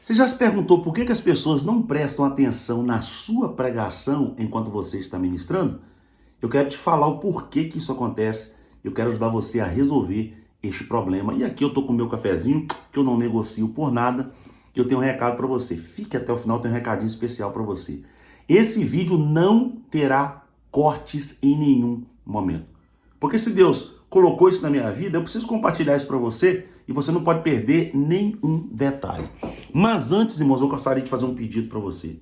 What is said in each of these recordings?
Você já se perguntou por que as pessoas não prestam atenção na sua pregação enquanto você está ministrando? Eu quero te falar o porquê que isso acontece. Eu quero ajudar você a resolver este problema. E aqui eu tô com o meu cafezinho, que eu não negocio por nada. E eu tenho um recado para você. Fique até o final, tem um recadinho especial para você. Esse vídeo não terá cortes em nenhum momento. Porque se Deus colocou isso na minha vida, eu preciso compartilhar isso para você e você não pode perder nenhum detalhe. Mas antes, irmãos, eu gostaria de fazer um pedido para você.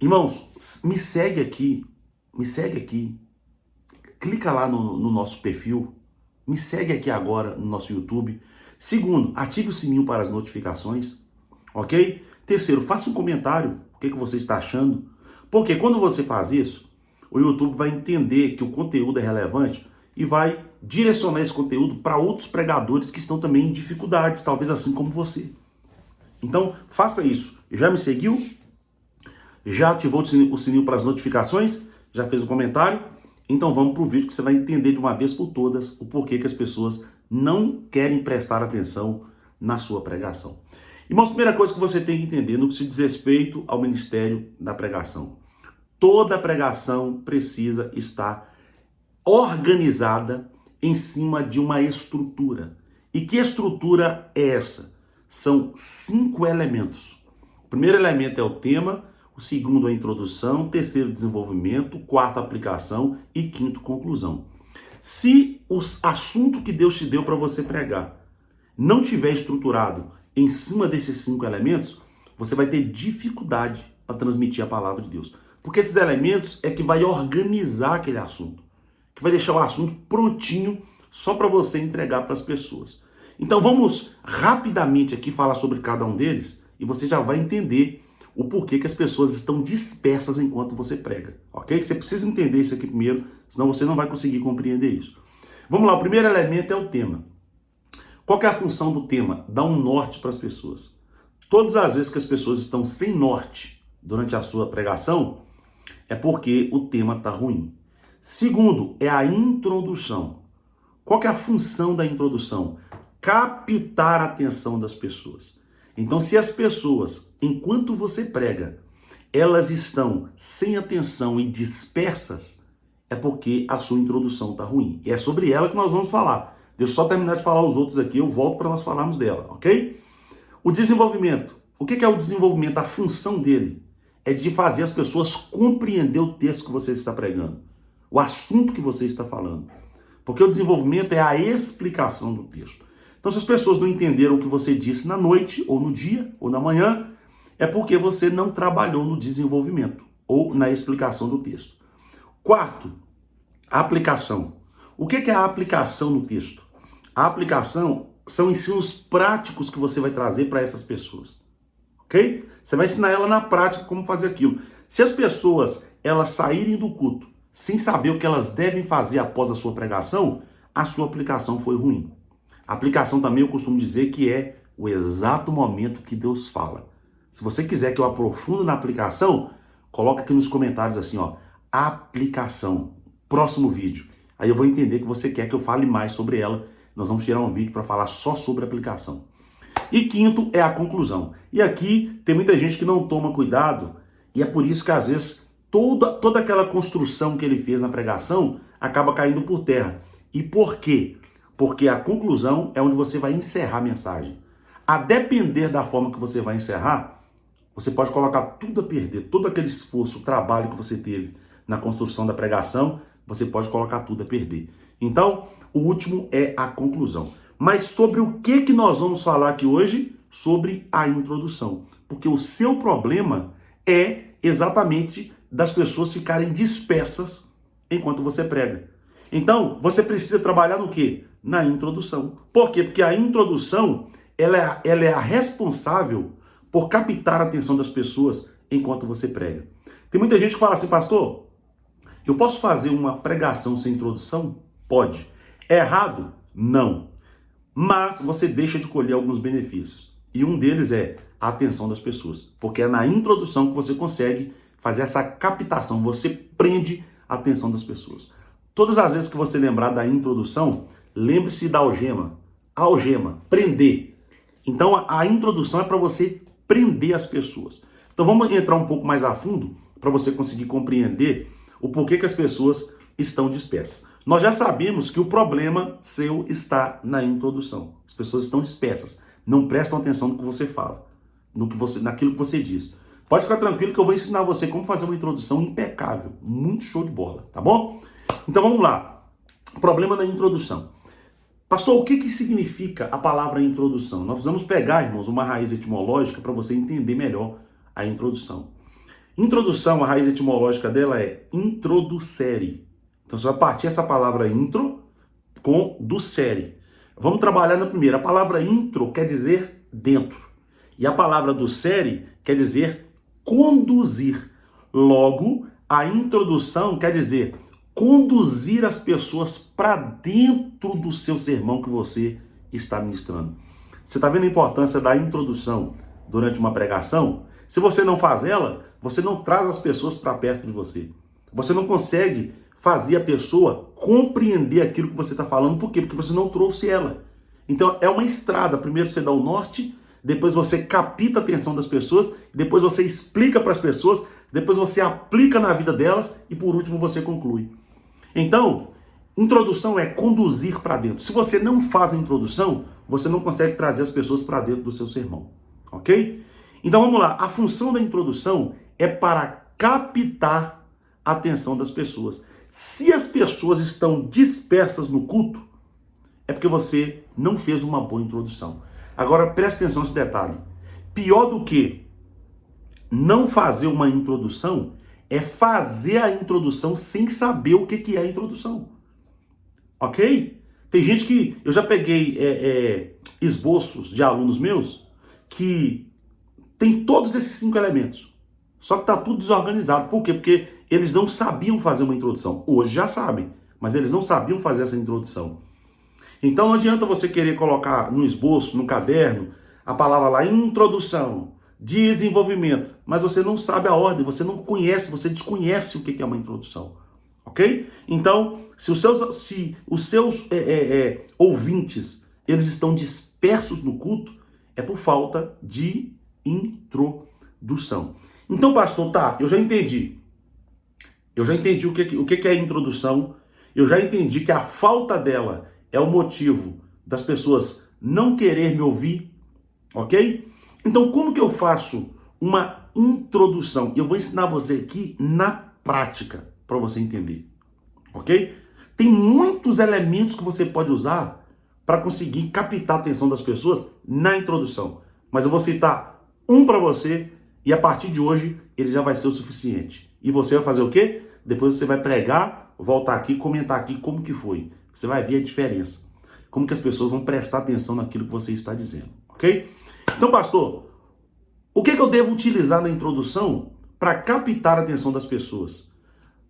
Irmãos, me segue aqui, clica lá no nosso perfil, me segue aqui agora no nosso YouTube. Segundo, ative o sininho para as notificações, ok? Terceiro, faça um comentário, o que você está achando. Porque quando você faz isso, o YouTube vai entender que o conteúdo é relevante e vai direcionar esse conteúdo para outros pregadores que estão também em dificuldades, talvez assim como você. Então, faça isso. Já me seguiu? Já ativou o sininho para as notificações? Já fez o comentário? Então vamos para o vídeo que você vai entender de uma vez por todas o porquê que as pessoas não querem prestar atenção na sua pregação. Irmãos, primeira coisa que você tem que entender no que se diz respeito ao ministério da pregação. Toda pregação precisa estar organizada em cima de uma estrutura. E que estrutura é essa? São 5 elementos. O primeiro elemento é o tema, o segundo é a introdução, o terceiro desenvolvimento, o quarto aplicação e quinto conclusão. Se o assunto que Deus te deu para você pregar não tiver estruturado em cima desses 5 elementos, você vai ter dificuldade para transmitir a palavra de Deus. Porque esses elementos é que vai organizar aquele assunto, que vai deixar o assunto prontinho só para você entregar para as pessoas. Então vamos rapidamente aqui falar sobre cada um deles e você já vai entender o porquê que as pessoas estão dispersas enquanto você prega, ok? Você precisa entender isso aqui primeiro, senão você não vai conseguir compreender isso. Vamos lá, o primeiro elemento é o tema. Qual que é a função do tema? Dar um norte para as pessoas. Todas as vezes que as pessoas estão sem norte durante a sua pregação, é porque o tema está ruim. Segundo, é a introdução. Qual que é a função da introdução? Captar a atenção das pessoas. Então, se as pessoas, enquanto você prega, elas estão sem atenção e dispersas, é porque a sua introdução está ruim. E é sobre ela que nós vamos falar. Deixa eu só terminar de falar os outros aqui, eu volto para nós falarmos dela, ok? O desenvolvimento. O que é o desenvolvimento? A função dele é de fazer as pessoas compreender o texto que você está pregando, o assunto que você está falando. Porque o desenvolvimento é a explicação do texto. Então, se as pessoas não entenderam o que você disse na noite, ou no dia, ou na manhã, é porque você não trabalhou no desenvolvimento, ou na explicação do texto. Quarto, a aplicação. O que é a aplicação no texto? A aplicação são ensinos práticos que você vai trazer para essas pessoas, ok? Você vai ensinar ela na prática como fazer aquilo. Se as pessoas elas saírem do culto sem saber o que elas devem fazer após a sua pregação, a sua aplicação foi ruim. A aplicação também eu costumo dizer que é o exato momento que Deus fala. Se você quiser que eu aprofunde na aplicação, coloca aqui nos comentários assim, ó, aplicação, próximo vídeo. Aí eu vou entender que você quer que eu fale mais sobre ela. Nós vamos tirar um vídeo para falar só sobre aplicação. E quinto é a conclusão. E aqui tem muita gente que não toma cuidado e é por isso que às vezes toda aquela construção que ele fez na pregação acaba caindo por terra. E por quê? Porque a conclusão é onde você vai encerrar a mensagem. A depender da forma que você vai encerrar, você pode colocar tudo a perder, todo aquele esforço, o trabalho que você teve na construção da pregação, você pode colocar tudo a perder. Então, o último é a conclusão. Mas sobre o que nós vamos falar aqui hoje? Sobre a introdução. Porque o seu problema é exatamente das pessoas ficarem dispersas enquanto você prega. Então, você precisa trabalhar no quê? Na introdução. Por quê? Porque a introdução, ela é a responsável por captar a atenção das pessoas enquanto você prega. Tem muita gente que fala assim, pastor, eu posso fazer uma pregação sem introdução? Pode. É errado? Não. Mas você deixa de colher alguns benefícios. E um deles é a atenção das pessoas. Porque é na introdução que você consegue fazer essa captação, você prende a atenção das pessoas. Todas as vezes que você lembrar da introdução, lembre-se da algema. Algema, prender. Então a introdução é para você prender as pessoas. Então vamos entrar um pouco mais a fundo para você conseguir compreender o porquê que as pessoas estão dispersas. Nós já sabemos que o problema seu está na introdução. As pessoas estão dispersas, não prestam atenção no que você fala, naquilo que você diz. Pode ficar tranquilo que eu vou ensinar você como fazer uma introdução impecável, muito show de bola, tá bom? Então vamos lá. Problema da introdução. Pastor, o que significa a palavra introdução? Nós precisamos pegar, irmãos, uma raiz etimológica para você entender melhor a introdução. Introdução, a raiz etimológica dela é introducere. Então você vai partir essa palavra intro com ducere. Vamos trabalhar na primeira. A palavra intro quer dizer dentro. E a palavra ducere quer dizer conduzir. Logo, a introdução quer dizer conduzir as pessoas para dentro do seu sermão que você está ministrando. Você está vendo a importância da introdução durante uma pregação? Se você não faz ela, você não traz as pessoas para perto de você. Você não consegue fazer a pessoa compreender aquilo que você está falando. Por quê? Porque você não trouxe ela. Então é uma estrada. Primeiro você dá o norte, depois você capta a atenção das pessoas, depois você explica para as pessoas, depois você aplica na vida delas e por último você conclui. Então, introdução é conduzir para dentro. Se você não faz a introdução, você não consegue trazer as pessoas para dentro do seu sermão, ok? Então vamos lá, a função da introdução é para captar a atenção das pessoas. Se as pessoas estão dispersas no culto, é porque você não fez uma boa introdução. Agora preste atenção nesse detalhe. Pior do que não fazer uma introdução é fazer a introdução sem saber o que é a introdução. Ok? Tem gente que... Eu já peguei esboços de alunos meus que tem todos esses 5 elementos. Só que está tudo desorganizado. Por quê? Porque eles não sabiam fazer uma introdução. Hoje já sabem, mas eles não sabiam fazer essa introdução. Então não adianta você querer colocar no esboço, no caderno, a palavra lá, introdução, desenvolvimento, mas você não sabe a ordem, você não conhece, você desconhece o que é uma introdução, ok? Então, se os seus ouvintes, eles estão dispersos no culto, é por falta de introdução. Então, pastor, tá, eu já entendi o que é a introdução, eu já entendi que a falta dela é o motivo das pessoas não querer me ouvir, ok? Então, como que eu faço uma introdução? Eu vou ensinar você aqui na prática, para você entender, ok? Tem muitos elementos que você pode usar para conseguir captar a atenção das pessoas na introdução. Mas eu vou citar um para você e a partir de hoje ele já vai ser o suficiente. E você vai fazer o quê? Depois você vai pregar, voltar aqui, comentar aqui como que foi. Você vai ver a diferença. Como que as pessoas vão prestar atenção naquilo que você está dizendo, ok? Então, pastor, o que eu devo utilizar na introdução para captar a atenção das pessoas?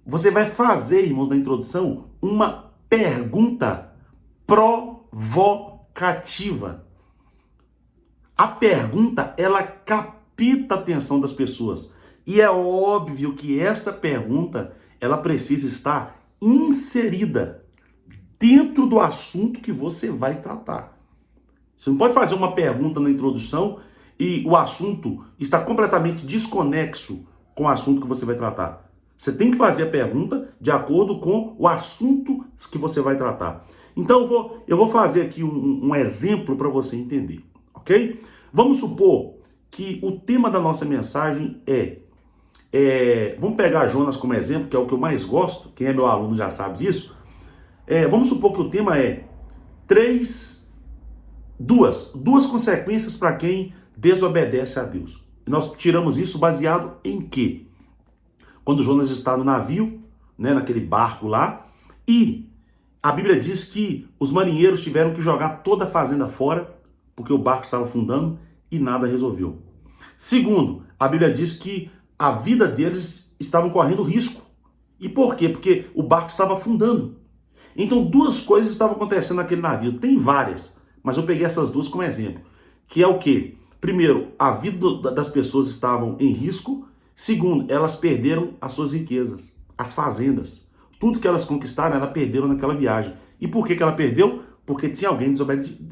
Você vai fazer, irmãos, na introdução, uma pergunta provocativa. A pergunta, ela capta a atenção das pessoas. E é óbvio que essa pergunta, ela precisa estar inserida dentro do assunto que você vai tratar. Você não pode fazer uma pergunta na introdução e o assunto está completamente desconexo com o assunto que você vai tratar. Você tem que fazer a pergunta de acordo com o assunto que você vai tratar. Então eu vou fazer aqui um exemplo para você entender, ok? Vamos supor que o tema da nossa mensagem vamos pegar Jonas como exemplo, que é o que eu mais gosto, quem é meu aluno já sabe disso. Vamos supor que o tema é duas consequências para quem desobedece a Deus. E nós tiramos isso baseado em quê? Quando Jonas está no navio, né, naquele barco lá, e a Bíblia diz que os marinheiros tiveram que jogar toda a fazenda fora, porque o barco estava afundando e nada resolveu. Segundo, a Bíblia diz que a vida deles estava correndo risco. E por quê? Porque o barco estava afundando. Então, 2 coisas estavam acontecendo naquele navio. Tem várias, mas eu peguei essas 2 como exemplo. Que é o quê? Primeiro, a vida das pessoas estavam em risco. Segundo, elas perderam as suas riquezas, as fazendas. Tudo que elas conquistaram, elas perderam naquela viagem. E por que ela perdeu? Porque tinha alguém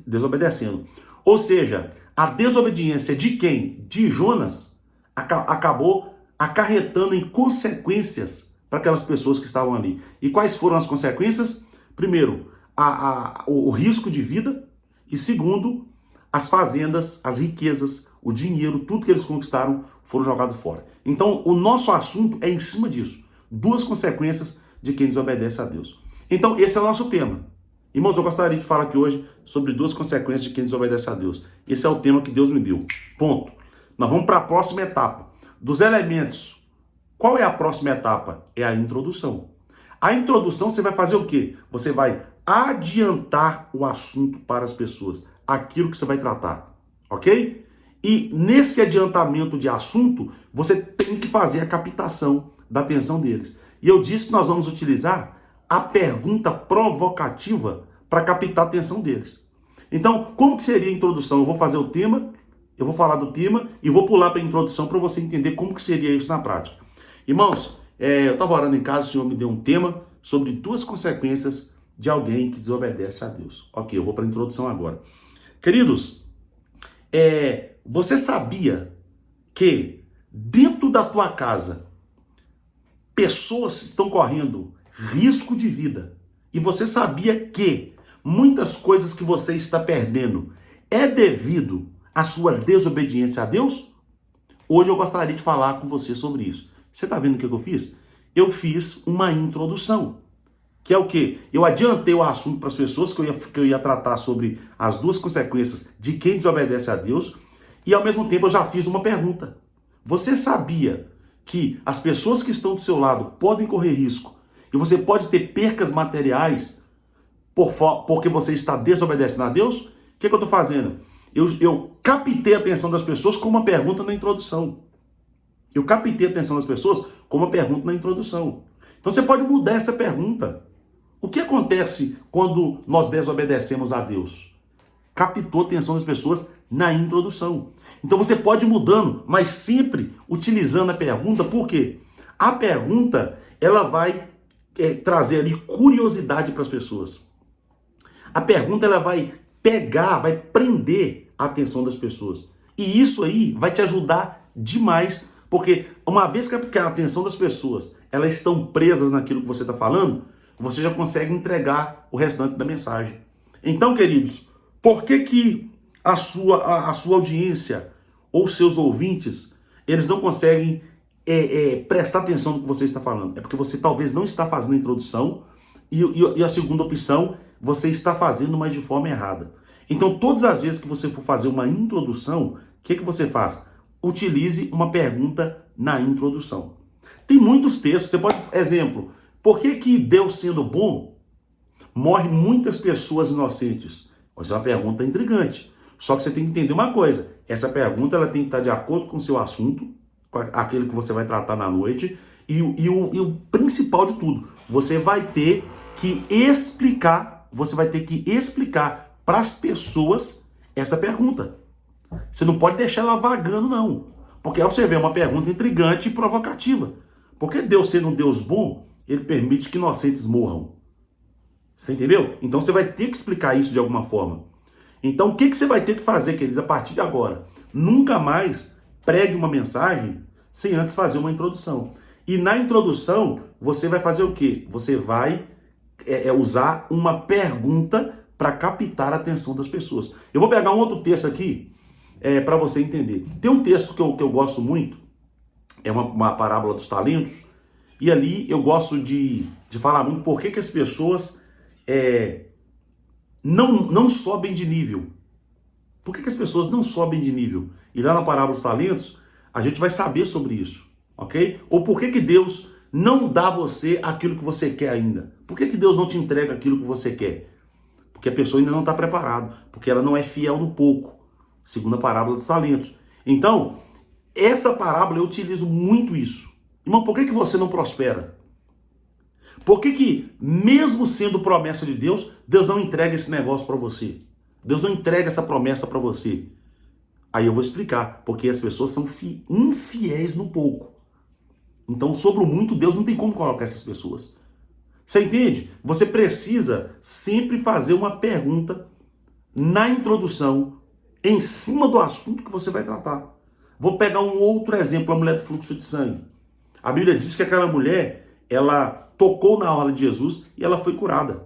desobedecendo. Ou seja, a desobediência de quem? De Jonas, acabou acarretando em consequências para aquelas pessoas que estavam ali. E quais foram as consequências? Primeiro, o risco de vida, e segundo, as fazendas, as riquezas, o dinheiro, tudo que eles conquistaram foram jogados fora. Então, o nosso assunto é em cima disso. Duas consequências de quem desobedece a Deus. Então, esse é o nosso tema. Irmãos, eu gostaria de falar aqui hoje sobre duas consequências de quem desobedece a Deus. Esse é o tema que Deus me deu. Ponto. Nós vamos para a próxima etapa. Dos elementos, qual é a próxima etapa? É a introdução. A introdução você vai fazer o quê? Você vai adiantar o assunto para as pessoas, aquilo que você vai tratar, ok? E nesse adiantamento de assunto, você tem que fazer a captação da atenção deles. E eu disse que nós vamos utilizar a pergunta provocativa para captar a atenção deles. Então, como que seria a introdução? Eu vou fazer o tema, eu vou falar do tema e vou pular para a introdução para você entender como que seria isso na prática. Irmãos, eu estava orando em casa, o Senhor me deu um tema sobre duas consequências de alguém que desobedece a Deus. Ok, eu vou para a introdução agora. Queridos, você sabia que dentro da tua casa pessoas estão correndo risco de vida e você sabia que muitas coisas que você está perdendo é devido à sua desobediência a Deus? Hoje eu gostaria de falar com você sobre isso. Você está vendo o que eu fiz? Eu fiz uma introdução. Que é o quê? Eu adiantei o assunto para as pessoas que eu ia tratar sobre as duas consequências de quem desobedece a Deus e ao mesmo tempo eu já fiz uma pergunta. Você sabia que as pessoas que estão do seu lado podem correr risco e você pode ter percas materiais porque você está desobedecendo a Deus? O que eu estou fazendo? Eu captei a atenção das pessoas com uma pergunta na introdução. Eu captei a atenção das pessoas com uma pergunta na introdução. Então você pode mudar essa pergunta. O que acontece quando nós desobedecemos a Deus? Captou a atenção das pessoas na introdução. Então você pode ir mudando, mas sempre utilizando a pergunta, por quê? A pergunta, ela vai trazer ali curiosidade para as pessoas. A pergunta, ela vai pegar, vai prender a atenção das pessoas. E isso aí vai te ajudar demais, porque uma vez que a atenção das pessoas, elas estão presas naquilo que você está falando, você já consegue entregar o restante da mensagem. Então, queridos, por que a sua audiência ou seus ouvintes, eles não conseguem prestar atenção no que você está falando? É porque você talvez não está fazendo a introdução e a segunda opção, você está fazendo, mas de forma errada. Então, todas as vezes que você for fazer uma introdução, o que você faz? Utilize uma pergunta na introdução. Tem muitos textos, você pode, exemplo, por que Deus sendo bom, morre muitas pessoas inocentes? Essa é uma pergunta intrigante. Só que você tem que entender uma coisa, essa pergunta ela tem que estar de acordo com o seu assunto, com aquele que você vai tratar na noite, e o principal de tudo, você vai ter que explicar para as pessoas essa pergunta. Você não pode deixar ela vagando, não. Porque ao você ver uma pergunta intrigante e provocativa. Porque Deus sendo um Deus bom, ele permite que inocentes morram. Você entendeu? Então você vai ter que explicar isso de alguma forma. Então o que você vai ter que fazer, queridos, a partir de agora? Nunca mais pregue uma mensagem sem antes fazer uma introdução. E na introdução, você vai fazer o quê? Você vai usar uma pergunta para captar a atenção das pessoas. Eu vou pegar um outro texto aqui para você entender. Tem um texto que eu gosto muito, é uma parábola dos talentos, e ali eu gosto de falar muito por que as pessoas não sobem de nível. Por que as pessoas não sobem de nível? E lá na parábola dos talentos, a gente vai saber sobre isso, ok? Ou por que Deus não dá a você aquilo que você quer ainda? Por que Deus não te entrega aquilo que você quer? Porque a pessoa ainda não está preparada, porque ela não é fiel no pouco, segundo a parábola dos talentos. Então, essa parábola eu utilizo muito isso. Irmão, por que você não prospera? Por que mesmo sendo promessa de Deus, Deus não entrega esse negócio para você? Deus não entrega essa promessa para você? Aí eu vou explicar, porque as pessoas são infiéis no pouco. Então, sobre o muito, Deus não tem como colocar essas pessoas. Você entende? Você precisa sempre fazer uma pergunta na introdução em cima do assunto que você vai tratar. Vou pegar um outro exemplo, a mulher do fluxo de sangue. A Bíblia diz que aquela mulher, ela tocou na orla de Jesus e ela foi curada.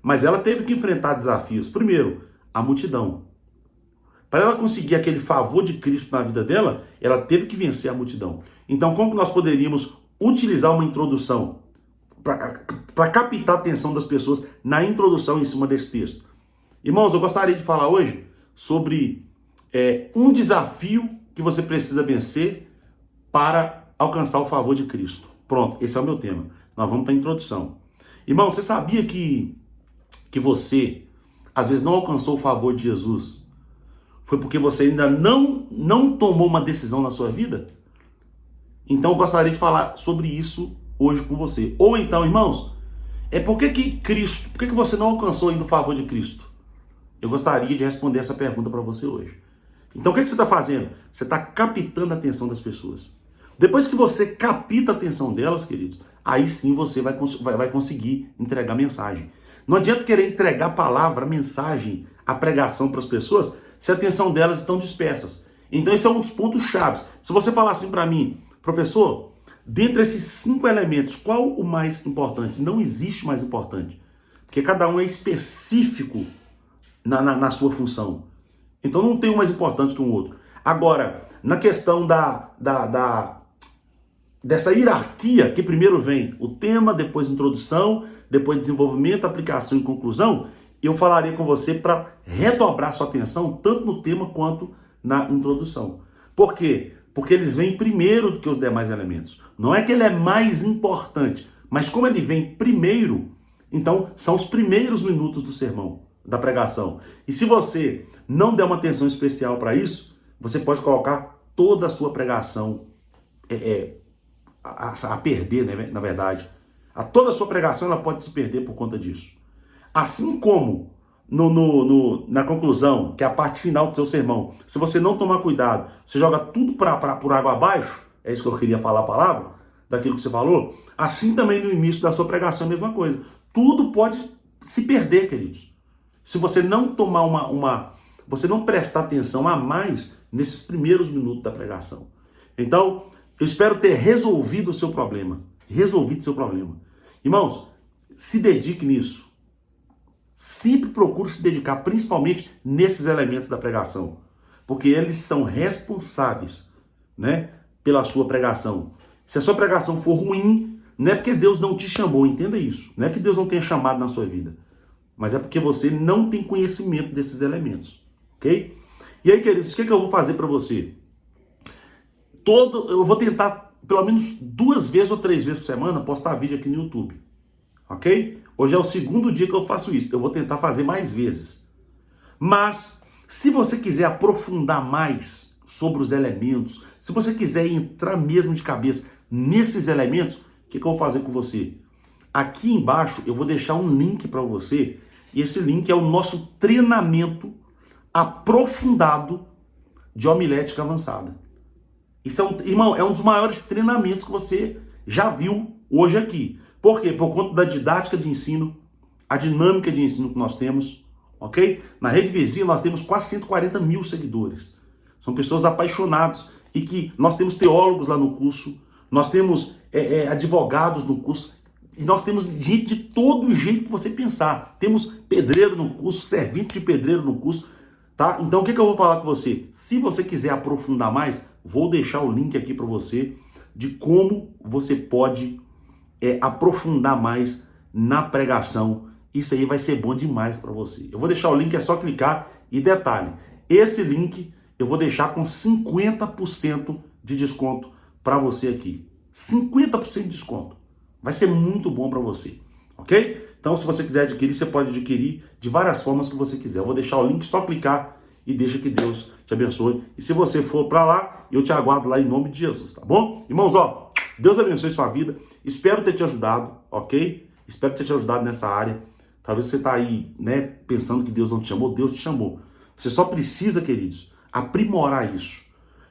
Mas ela teve que enfrentar desafios. Primeiro, a multidão. Para ela conseguir aquele favor de Cristo na vida dela, ela teve que vencer a multidão. Então, como que nós poderíamos utilizar uma introdução para captar a atenção das pessoas na introdução em cima desse texto? Irmãos, eu gostaria de falar hoje sobre um desafio que você precisa vencer para alcançar o favor de Cristo. Pronto, esse é o meu tema. Nós vamos para a introdução. Irmão, você sabia que você, às vezes, não alcançou o favor de Jesus? Foi porque você ainda não tomou uma decisão na sua vida? Então eu gostaria de falar sobre isso hoje com você. Ou então, irmãos, por que você não alcançou ainda o favor de Cristo? Eu gostaria de responder essa pergunta para você hoje. Então o que você está fazendo? Você está captando a atenção das pessoas. Depois que você capta a atenção delas, queridos, aí sim você vai conseguir entregar mensagem. Não adianta querer entregar a palavra, a mensagem, a pregação para as pessoas se a atenção delas estão dispersas. Então esse é um dos pontos chaves. Se você falar assim para mim, professor, dentre esses 5 elementos, qual o mais importante? Não existe mais importante, porque cada um é específico na sua função. Então não tem um mais importante que um outro. Agora, na questão dessa hierarquia, que primeiro vem o tema, depois introdução, depois desenvolvimento, aplicação e conclusão, eu falaria com você para redobrar sua atenção tanto no tema quanto na introdução. Por quê? Porque eles vêm primeiro do que os demais elementos. Não é que ele é mais importante, mas como ele vem primeiro, então são os primeiros minutos do sermão, da pregação. E se você não der uma atenção especial para isso, você pode colocar toda a sua pregação a perder, né, na verdade. Toda a sua pregação ela pode se perder por conta disso. Assim como na conclusão, que é a parte final do seu sermão, se você não tomar cuidado, você joga tudo por água abaixo, é isso que eu queria falar a palavra, daquilo que você falou, assim também no início da sua pregação é a mesma coisa. Tudo pode se perder, queridos. Se você não tomar você não prestar atenção a mais nesses primeiros minutos da pregação. Então, eu espero ter resolvido o seu problema. Irmãos, se dedique nisso. Sempre procure se dedicar, principalmente nesses elementos da pregação. Porque eles são responsáveis, né, pela sua pregação. Se a sua pregação for ruim, não é porque Deus não te chamou, entenda isso. Não é que Deus não tenha chamado na sua vida. Mas é porque você não tem conhecimento desses elementos. Ok? E aí, queridos, o que eu vou fazer para você? Eu vou tentar, pelo menos 2 vezes ou 3 vezes por semana, postar vídeo aqui no YouTube. Ok? Hoje é o 2º dia que eu faço isso. Eu vou tentar fazer mais vezes. Mas, se você quiser aprofundar mais sobre os elementos, se você quiser entrar mesmo de cabeça nesses elementos, o que eu vou fazer com você? Aqui embaixo eu vou deixar um link para você. E esse link é o nosso treinamento aprofundado de homilética avançada. Isso irmão, é um dos maiores treinamentos que você já viu hoje aqui. Por quê? Por conta da didática de ensino, a dinâmica de ensino que nós temos, ok? Na Rede Vizinha nós temos quase 140 mil seguidores. São pessoas apaixonadas e que nós temos teólogos lá no curso, nós temos advogados no curso, e nós temos gente de todo jeito que você pensar. Temos pedreiro no curso, servente de pedreiro no curso, tá? Então o que eu vou falar com você? Se você quiser aprofundar mais, vou deixar o link aqui para você de como você pode aprofundar mais na pregação. Isso aí vai ser bom demais para você. Eu vou deixar o link, é só clicar. E detalhe, esse link eu vou deixar com 50% de desconto para você aqui. 50% de desconto. Vai ser muito bom para você, ok? Então, se você quiser adquirir, você pode adquirir de várias formas que você quiser. Eu vou deixar o link, só clicar e deixa que Deus te abençoe. E se você for para lá, eu te aguardo lá em nome de Jesus, tá bom? Irmãos, ó, Deus abençoe sua vida. Espero ter te ajudado, ok? Espero ter te ajudado nessa área. Talvez você tá aí, né, pensando que Deus não te chamou. Deus te chamou. Você só precisa, queridos, aprimorar isso.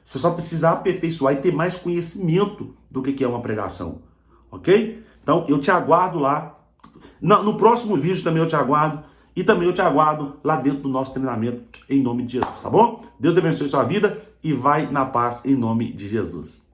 Você só precisa aperfeiçoar e ter mais conhecimento do que é uma pregação. Ok? Então, eu te aguardo lá. No próximo vídeo também eu te aguardo. E também eu te aguardo lá dentro do nosso treinamento, em nome de Jesus, tá bom? Deus te abençoe sua vida e vai na paz em nome de Jesus.